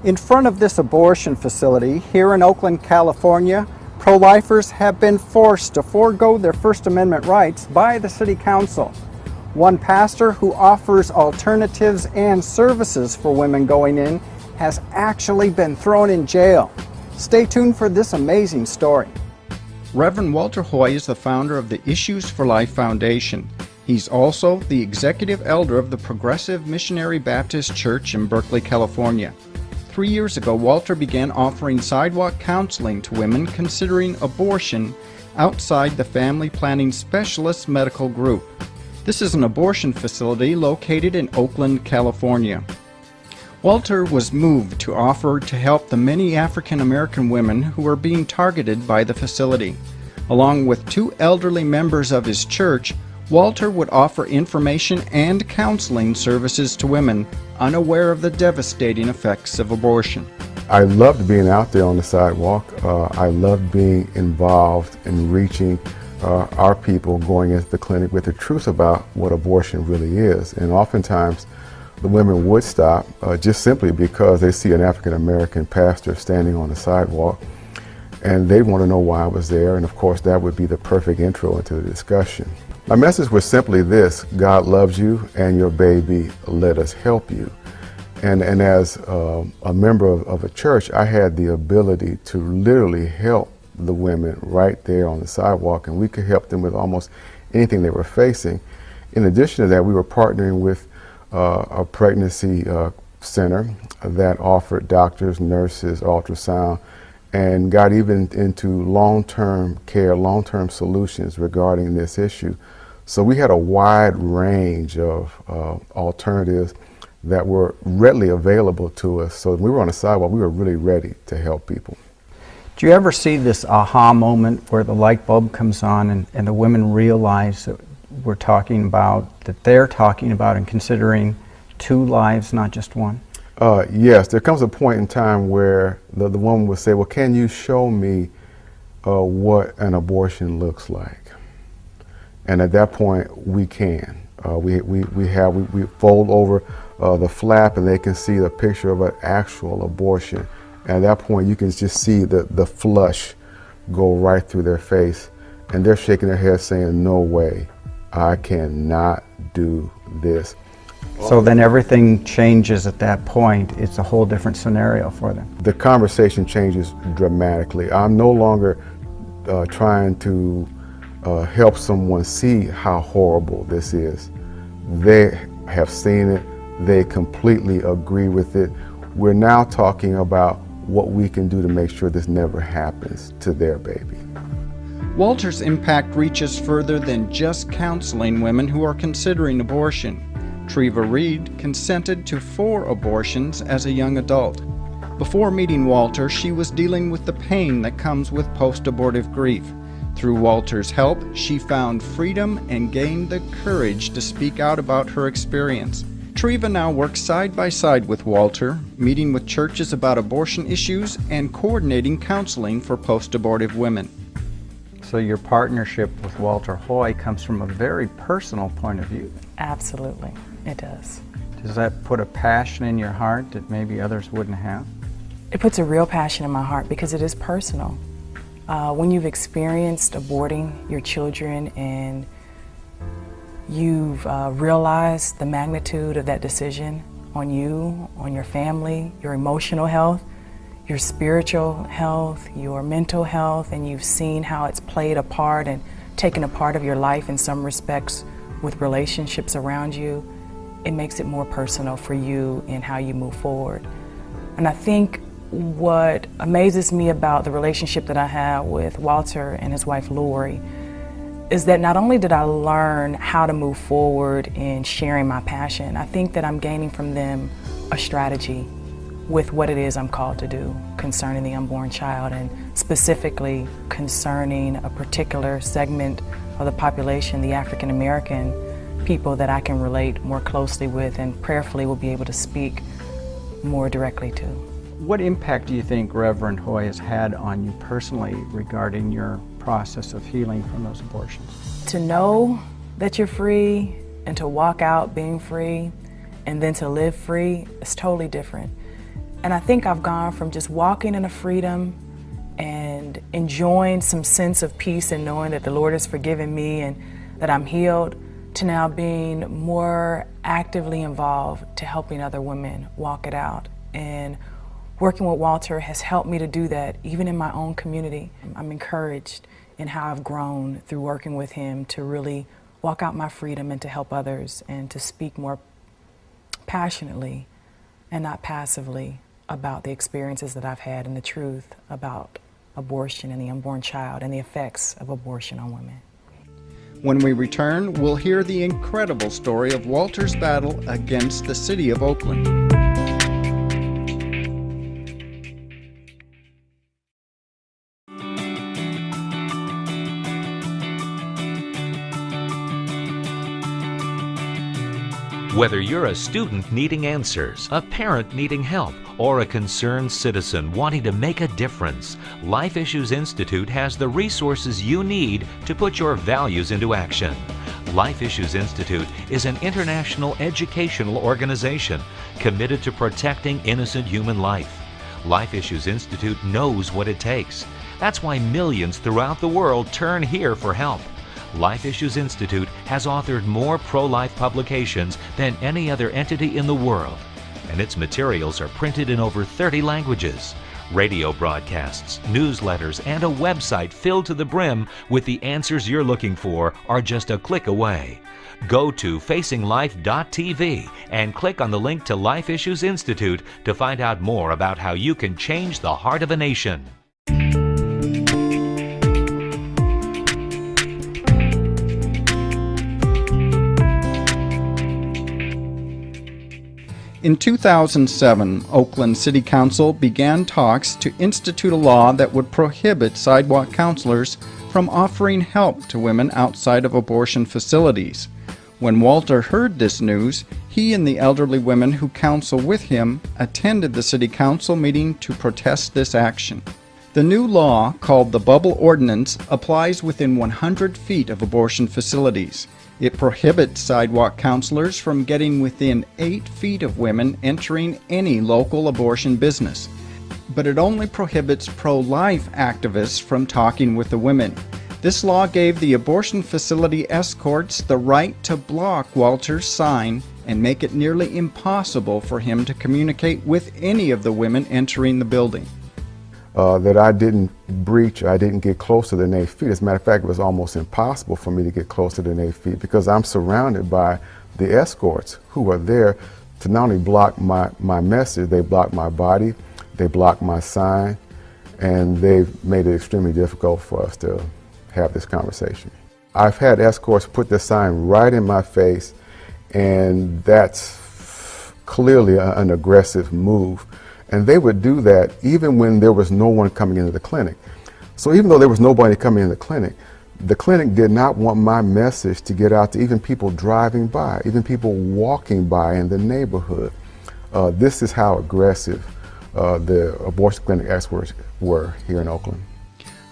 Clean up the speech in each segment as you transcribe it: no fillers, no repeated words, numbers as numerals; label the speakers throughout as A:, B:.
A: In front of this abortion facility here in Oakland, California, pro-lifers have been forced to forego their First Amendment rights by the City Council. One pastor who offers alternatives and services for women going in has actually been thrown in jail. Stay tuned for this amazing story. Reverend Walter Hoye is the founder of the Issues for Life Foundation. He's also the executive elder of the Progressive Missionary Baptist Church in Berkeley, California. 3 years ago, Walter began offering sidewalk counseling to women considering abortion outside the Family Planning Specialist Medical Group. This is an abortion facility located in Oakland, California. Walter was moved to offer to help the many African American women who were being targeted by the facility. Along with 2 elderly members of his church, Walter would offer information and counseling services to women unaware of the devastating effects of abortion.
B: I loved being out there on the sidewalk. I loved being involved in reaching our people going into the clinic with the truth about what abortion really is. And oftentimes the women would stop just simply because they see an African American pastor standing on the sidewalk and they want to know why I was there, and of course that would be the perfect intro into the discussion. My message was simply this: God loves you and your baby, let us help you. And as a member of a church, I had the ability to literally help the women right there on the sidewalk, and we could help them with almost anything they were facing. In addition to that, we were partnering with a pregnancy center that offered doctors, nurses, ultrasound, and got even into long-term care, long-term solutions regarding this issue. So we had a wide range of alternatives that were readily available to us. So when we were on the sidewalk, we were really ready to help people.
A: Do you ever see this aha moment where the light bulb comes on and the women realize that they're talking about and considering 2 lives, not just one?
B: Yes, there comes a point in time where the woman would say, well, can you show me what an abortion looks like? And at that point, we can. We fold over the flap and they can see the picture of an actual abortion. And at that point, you can just see the flush go right through their face. And they're shaking their head saying, no way, I cannot do this.
A: So then everything changes at that point. It's a whole different scenario for them.
B: The conversation changes dramatically. I'm no longer trying to help someone see how horrible this is. They have seen it. They completely agree with it. We're now talking about what we can do to make sure this never happens to their baby.
A: Walter's impact reaches further than just counseling women who are considering abortion. Treva Reed consented to 4 abortions as a young adult. Before meeting Walter, she was dealing with the pain that comes with post-abortive grief. Through Walter's help, she found freedom and gained the courage to speak out about her experience. Treva now works side by side with Walter, meeting with churches about abortion issues and coordinating counseling for post-abortive women. So your partnership with Walter Hoye comes from a very personal point of view.
C: Absolutely, it does.
A: Does that put a passion in your heart that maybe others wouldn't have?
C: It puts a real passion in my heart because it is personal. When you've experienced aborting your children and you've realized the magnitude of that decision on you, on your family, your emotional health, your spiritual health, your mental health, and you've seen how it's played a part and taken a part of your life in some respects with relationships around you, it makes it more personal for you in how you move forward. And I think what amazes me about the relationship that I have with Walter and his wife Lori is that not only did I learn how to move forward in sharing my passion, I think that I'm gaining from them a strategy with what it is I'm called to do concerning the unborn child, and specifically concerning a particular segment of the population, the African American people that I can relate more closely with and prayerfully will be able to speak more directly to.
A: What impact do you think Reverend Hoye has had on you personally regarding your process of healing from those abortions?
C: To know that you're free and to walk out being free and then to live free is totally different. And I think I've gone from just walking in a freedom and enjoying some sense of peace and knowing that the Lord has forgiven me and that I'm healed, to now being more actively involved to helping other women walk it out. And working with Walter has helped me to do that even in my own community. I'm encouraged in how I've grown through working with him to really walk out my freedom and to help others and to speak more passionately and not passively about the experiences that I've had and the truth about abortion and the unborn child and the effects of abortion on women.
A: When we return, we'll hear the incredible story of Walter's battle against the city of Oakland.
D: Whether you're a student needing answers, a parent needing help, or a concerned citizen wanting to make a difference, Life Issues Institute has the resources you need to put your values into action. Life Issues Institute is an international educational organization committed to protecting innocent human life. Life Issues Institute knows what it takes. That's why millions throughout the world turn here for help. Life Issues Institute has authored more pro-life publications than any other entity in the world, and its materials are printed in over 30 languages. Radio broadcasts, newsletters, and a website filled to the brim with the answers you're looking for are just a click away. Go to facinglife.tv and click on the link to Life Issues Institute to find out more about how you can change the heart of a nation.
A: In 2007, Oakland City Council began talks to institute a law that would prohibit sidewalk counselors from offering help to women outside of abortion facilities. When Walter heard this news, he and the elderly women who counsel with him attended the City Council meeting to protest this action. The new law, called the Bubble Ordinance, applies within 100 feet of abortion facilities. It prohibits sidewalk counselors from getting within 8 feet of women entering any local abortion business. But it only prohibits pro-life activists from talking with the women. This law gave the abortion facility escorts the right to block Walter's sign and make it nearly impossible for him to communicate with any of the women entering the building.
B: That I didn't breach, I didn't get closer than 8 feet. As a matter of fact, it was almost impossible for me to get closer than 8 feet because I'm surrounded by the escorts who are there to not only block my message, they block my body, they block my sign, and they've made it extremely difficult for us to have this conversation. I've had escorts put this sign right in my face, and that's clearly an aggressive move. And they would do that even when there was no one coming into the clinic. So even though there was nobody coming in the clinic did not want my message to get out to even people driving by, even people walking by in the neighborhood. This is how aggressive the abortion clinic experts were here in Oakland.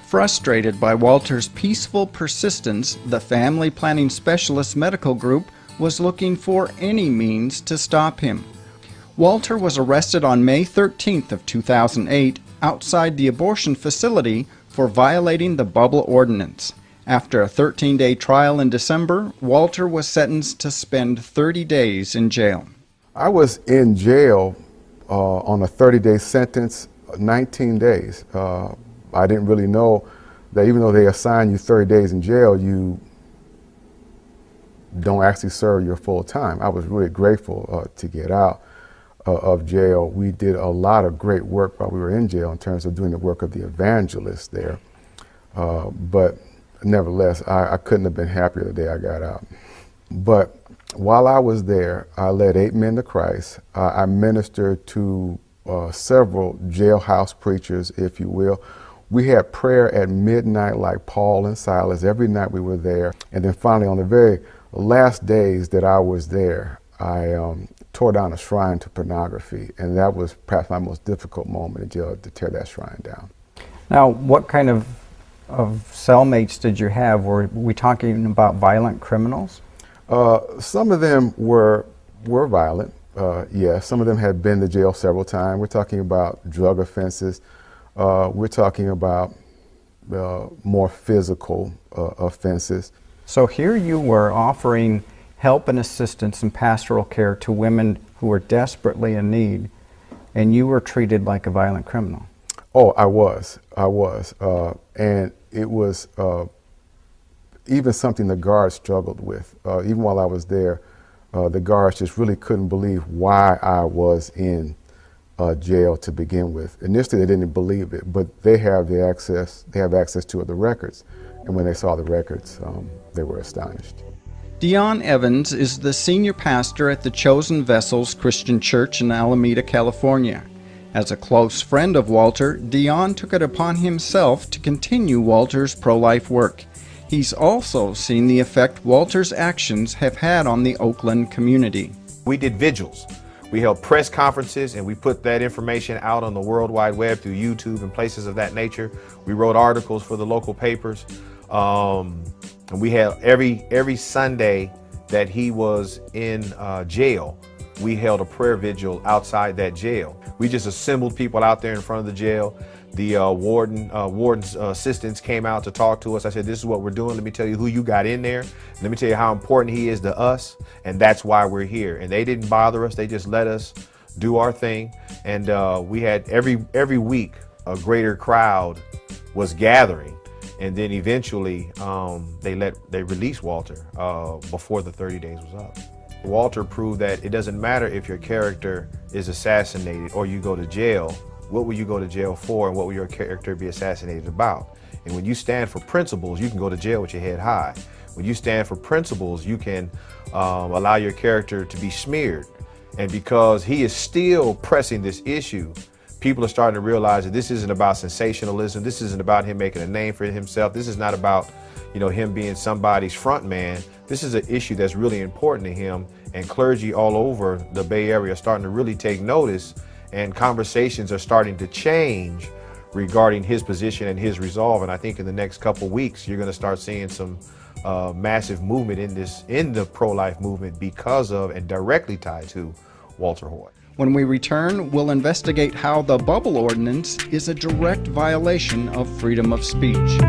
A: Frustrated by Walter's peaceful persistence, the Family Planning Specialist Medical Group was looking for any means to stop him. Walter was arrested on May 13th of 2008 outside the abortion facility for violating the Bubble Ordinance. After a 13-day trial in December, Walter was sentenced to spend 30 days in jail.
B: I was in jail on a 30-day sentence, 19 days. I didn't really know that even though they assign you 30 days in jail, you don't actually serve your full time. I was really grateful to get out of jail. We did a lot of great work while we were in jail in terms of doing the work of the evangelist there. But nevertheless, I couldn't have been happier the day I got out. But while I was there, I led 8 men to Christ. I ministered to several jailhouse preachers, if you will. We had prayer at midnight like Paul and Silas. Every night we were there. And then finally, on the very last days that I was there, I tore down a shrine to pornography, and that was perhaps my most difficult moment in jail, to tear that shrine down.
A: Now, what kind of cellmates did you have? Were we talking about violent criminals?
B: Some of them were violent. Yeah, some of them had been to jail several times. We're talking about drug offenses. We're talking about more physical offenses.
A: So here you were offering help and assistance and pastoral care to women who were desperately in need, and you were treated like a violent criminal.
B: Oh, I was. And it was even something the guards struggled with. Even while I was there, the guards just really couldn't believe why I was in jail to begin with. Initially, they didn't believe it, but they have access to the records. And when they saw the records, they were astonished.
A: Dion Evans is the senior pastor at the Chosen Vessels Christian Church in Alameda, California. As a close friend of Walter, Dion took it upon himself to continue Walter's pro-life work. He's also seen the effect Walter's actions have had on the Oakland community.
E: We did vigils. We held press conferences, and we put that information out on the World Wide Web through YouTube and places of that nature. We wrote articles for the local papers. And we had every Sunday that he was in jail, we held a prayer vigil outside that jail. We just assembled people out there in front of the jail. The warden's assistants came out to talk to us. I said, this is what we're doing. Let me tell you who you got in there. Let me tell you how important he is to us. And that's why we're here. And they didn't bother us. They just let us do our thing. And we had every week, a greater crowd was gathering. And then eventually they released Walter before the 30 days was up. Walter proved that it doesn't matter if your character is assassinated or you go to jail. What will you go to jail for, and what will your character be assassinated about? And when you stand for principles, you can go to jail with your head high. When you stand for principles, you can allow your character to be smeared. And because he is still pressing this issue, people are starting to realize that this isn't about sensationalism. This isn't about him making a name for himself. This is not about, him being somebody's front man. This is an issue that's really important to him, and clergy all over the Bay Area are starting to really take notice, and conversations are starting to change regarding his position and his resolve. And I think in the next couple weeks, you're going to start seeing some massive movement in the pro-life movement because of and directly tied to Walter Hoye.
A: When we return, we'll investigate how the Bubble Ordinance is a direct violation of freedom of speech.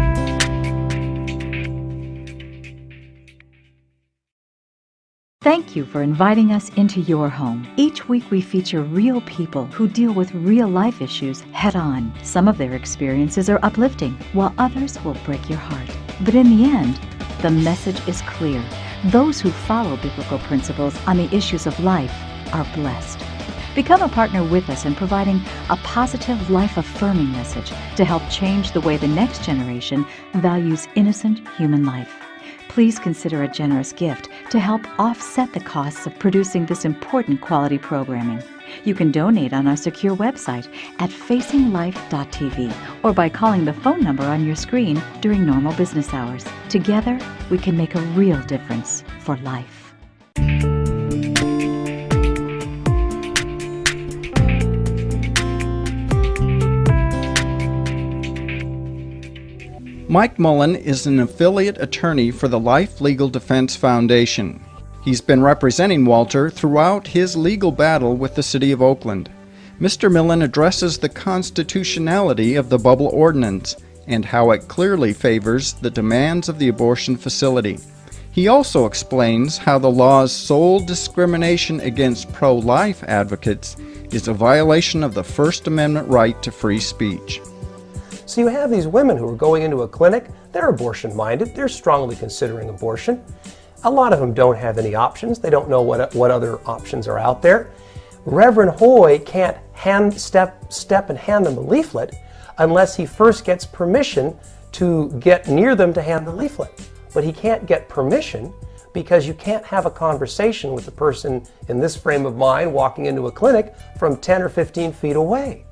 F: Thank you for inviting us into your home. Each week we feature real people who deal with real-life issues head-on. Some of their experiences are uplifting, while others will break your heart. But in the end, the message is clear. Those who follow biblical principles on the issues of life are blessed. Become a partner with us in providing a positive, life-affirming message to help change the way the next generation values innocent human life. Please consider a generous gift to help offset the costs of producing this important quality programming. You can donate on our secure website at facinglife.tv or by calling the phone number on your screen during normal business hours. Together, we can make a real difference for life.
A: Mike Millen is an affiliate attorney for the Life Legal Defense Foundation. He's been representing Walter throughout his legal battle with the City of Oakland. Mr. Millen addresses the constitutionality of the Bubble Ordinance and how it clearly favors the demands of the abortion facility. He also explains how the law's sole discrimination against pro-life advocates is a violation of the First Amendment right to free speech.
G: So you have these women who are going into a clinic, they're abortion-minded, they're strongly considering abortion. A lot of them don't have any options. They don't know what other options are out there. Reverend Hoye can't step and hand them a leaflet unless he first gets permission to get near them to hand the leaflet. But he can't get permission because you can't have a conversation with the person in this frame of mind walking into a clinic from 10 or 15 feet away.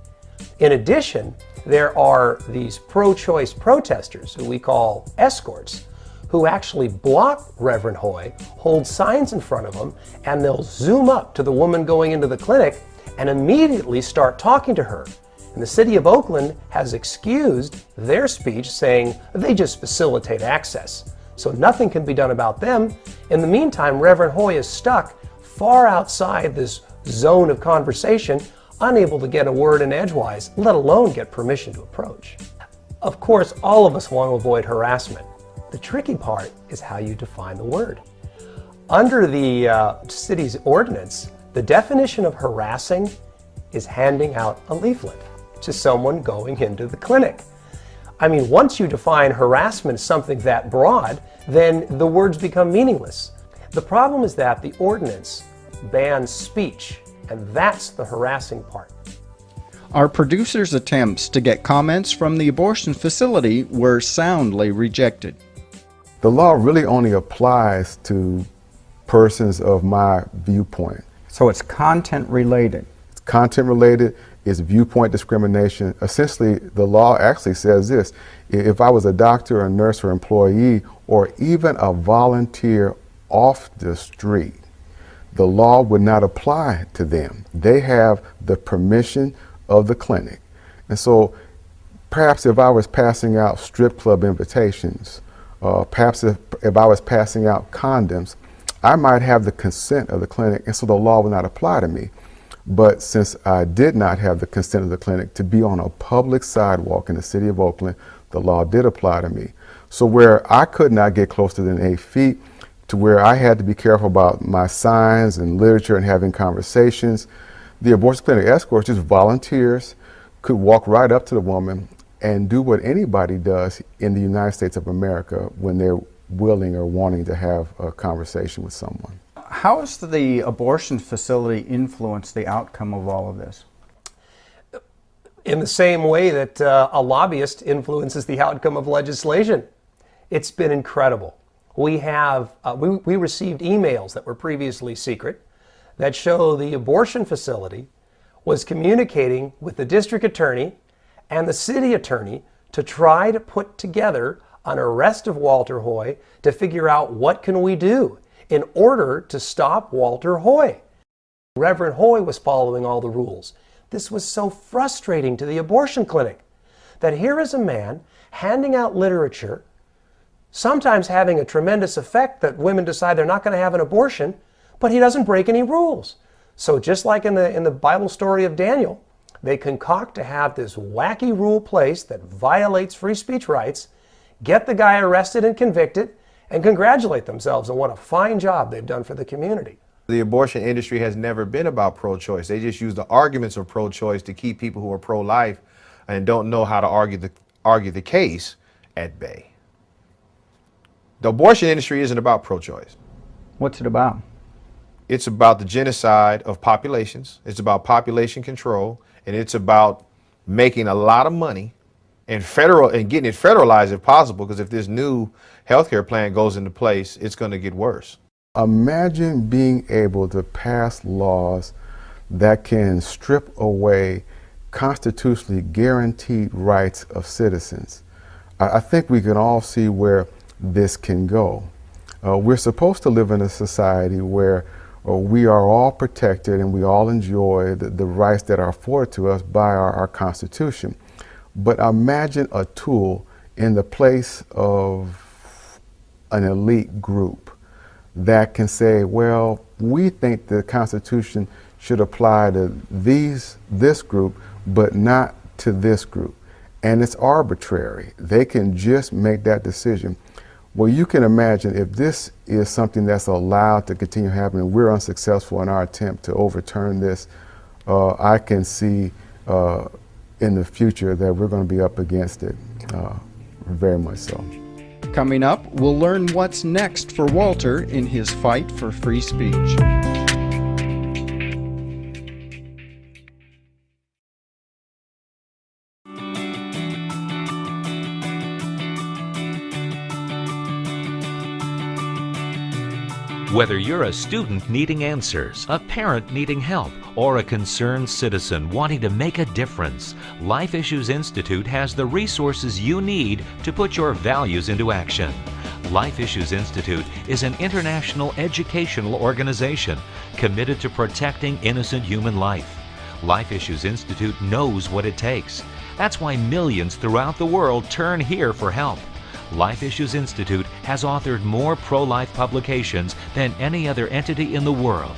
G: In addition, there are these pro-choice protesters, who we call escorts, who actually block Reverend Hoye, hold signs in front of him, and they'll zoom up to the woman going into the clinic and immediately start talking to her. And the City of Oakland has excused their speech, saying they just facilitate access. So nothing can be done about them. In the meantime, Reverend Hoye is stuck far outside this zone of conversation, unable to get a word in edgewise, let alone get permission to approach. Of course, all of us want to avoid harassment. The tricky part is how you define the word. Under the city's ordinance, the definition of harassing is handing out a leaflet to someone going into the clinic. I mean, once you define harassment as something that broad, then the words become meaningless. The problem is that the ordinance bans speech, and that's the harassing part.
A: Our producer's attempts to get comments from the abortion facility were soundly rejected.
B: The law really only applies to persons of my viewpoint.
A: So it's content related.
B: It's content related, it's viewpoint discrimination. Essentially, the law actually says this: if I was a doctor, a nurse, or employee, or even a volunteer off the street, the law would not apply to them. They have the permission of the clinic. And so perhaps if I was passing out strip club invitations, perhaps if I was passing out condoms, I might have the consent of the clinic, and so the law would not apply to me. But since I did not have the consent of the clinic to be on a public sidewalk in the city of Oakland, the law did apply to me. So where I could not get closer than 8 feet, to where I had to be careful about my signs and literature and having conversations, the abortion clinic escorts, just volunteers, could walk right up to the woman and do what anybody does in the United States of America when they're willing or wanting to have a conversation with someone.
A: How has the abortion facility influenced the outcome of all of this?
G: In the same way that a lobbyist influences the outcome of legislation. It's been incredible. We received emails that were previously secret that show the abortion facility was communicating with the district attorney and the city attorney to try to put together an arrest of Walter Hoye to figure out what can we do in order to stop Walter Hoye. Reverend Hoye was following all the rules. This was so frustrating to the abortion clinic that here is a man handing out literature, sometimes having a tremendous effect that women decide they're not going to have an abortion, but he doesn't break any rules. So just like in the Bible story of Daniel, they concoct to have this wacky rule placed that violates free speech rights, get the guy arrested and convicted, and congratulate themselves on what a fine job they've done for the community.
E: The abortion industry has never been about pro-choice. They just use the arguments of pro-choice to keep people who are pro-life and don't know how to argue the case at bay. The abortion industry isn't about pro-choice.
A: What's it about?
E: It's about the genocide of populations. It's about population control, and it's about making a lot of money and getting it federalized if possible, because if this new healthcare plan goes into place, it's going to get worse.
B: Imagine being able to pass laws that can strip away constitutionally guaranteed rights of citizens. I think we can all see where this can go. We're supposed to live in a society where we are all protected and we all enjoy the rights that are afforded to us by our Constitution. But imagine a tool in the place of an elite group that can say, well, we think the Constitution should apply to this group, but not to this group. And it's arbitrary. They can just make that decision. Well, you can imagine if this is something that's allowed to continue happening, we're unsuccessful in our attempt to overturn this, I can see in the future that we're going to be up against it, very much so.
A: Coming up, we'll learn what's next for Walter in his fight for free speech.
D: Whether you're a student needing answers, a parent needing help, or a concerned citizen wanting to make a difference, Life Issues Institute has the resources you need to put your values into action. Life Issues Institute is an international educational organization committed to protecting innocent human life. Life Issues Institute knows what it takes. That's why millions throughout the world turn here for help. Life Issues Institute has authored more pro-life publications than any other entity in the world.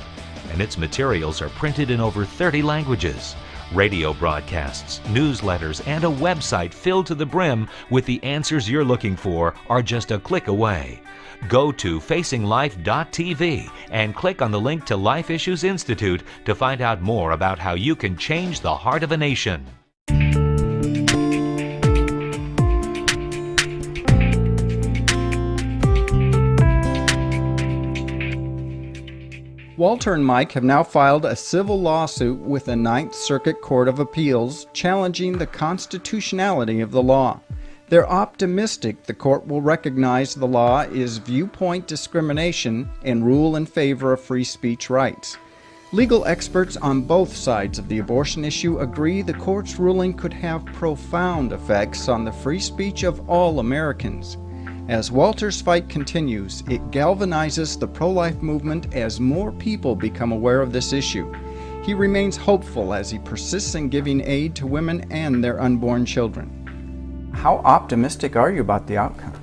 D: and its materials are printed in over 30 languages. Radio broadcasts, newsletters, and a website filled to the brim with the answers you're looking for are just a click away. Go to facinglife.tv and click on the link to Life Issues Institute to find out more about how you can change the heart of a nation.
A: Walter and Mike have now filed a civil lawsuit with the Ninth Circuit Court of Appeals challenging the constitutionality of the law. They're optimistic the court will recognize the law is viewpoint discrimination and rule in favor of free speech rights. Legal experts on both sides of the abortion issue agree the court's ruling could have profound effects on the free speech of all Americans. As Walter's fight continues, it galvanizes the pro-life movement as more people become aware of this issue. He remains hopeful as he persists in giving aid to women and their unborn children. How optimistic are you about the outcome?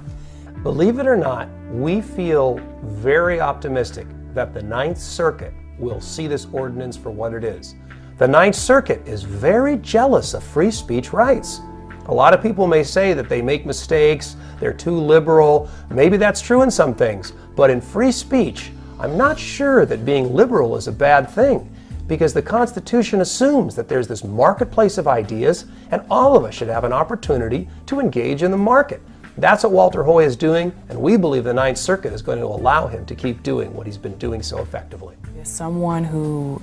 G: Believe it or not, we feel very optimistic that the Ninth Circuit will see this ordinance for what it is. The Ninth Circuit is very jealous of free speech rights. A lot of people may say that they make mistakes, they're too liberal. Maybe that's true in some things, but in free speech, I'm not sure that being liberal is a bad thing, because the Constitution assumes that there's this marketplace of ideas and all of us should have an opportunity to engage in the market. That's what Walter Hoye is doing, and we believe the Ninth Circuit is going to allow him to keep doing what he's been doing so effectively.
C: As someone who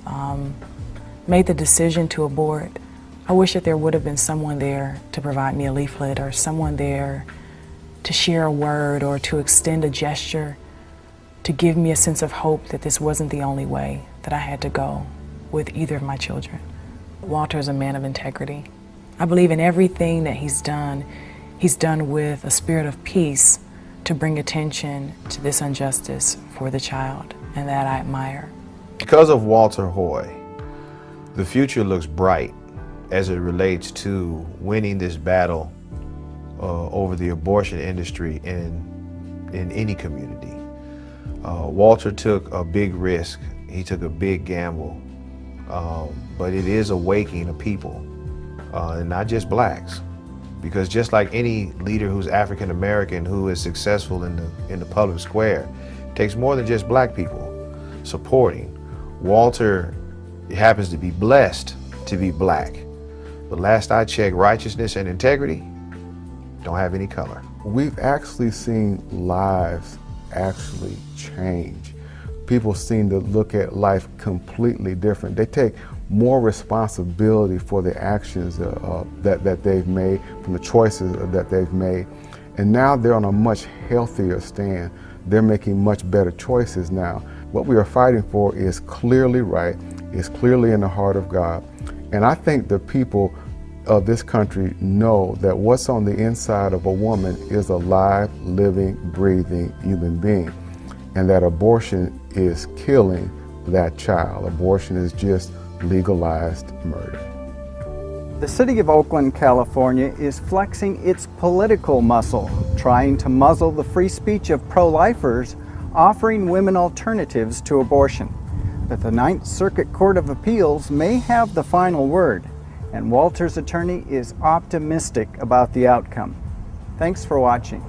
C: made the decision to abort, I wish that there would have been someone there to provide me a leaflet or someone there to share a word or to extend a gesture to give me a sense of hope that this wasn't the only way that I had to go with either of my children. Walter is a man of integrity. I believe in everything that he's done with a spirit of peace to bring attention to this injustice for the child, and that I admire.
E: Because of Walter Hoye, the future looks bright as it relates to winning this battle over the abortion industry in any community. Walter took a big risk. He took a big gamble, but it is awakening of people, and not just blacks. Because just like any leader who's African American who is successful in the public square, it takes more than just black people supporting. Walter happens to be blessed to be black. But last I checked, righteousness and integrity don't have any color.
B: We've actually seen lives actually change. People seem to look at life completely different. They take more responsibility for the actions that they've made, from the choices that they've made. And now they're on a much healthier stand. They're making much better choices now. What we are fighting for is clearly right, is clearly in the heart of God. And I think the people of this country know that what's on the inside of a woman is a live, living, breathing human being. And that abortion is killing that child. Abortion is just legalized murder.
A: The city of Oakland, California is flexing its political muscle, trying to muzzle the free speech of pro-lifers, offering women alternatives to abortion. But the Ninth Circuit Court of Appeals may have the final word, and Walter's attorney is optimistic about the outcome. Thanks for watching.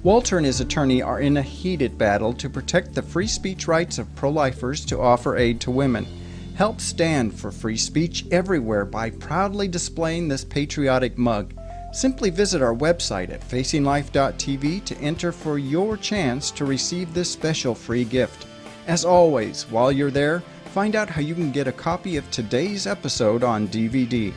A: Walter and his attorney are in a heated battle to protect the free speech rights of pro-lifers to offer aid to women. Help stand for free speech everywhere by proudly displaying this patriotic mug. Simply visit our website at facinglife.tv to enter for your chance to receive this special free gift. As always, while you're there, find out how you can get a copy of today's episode on DVD.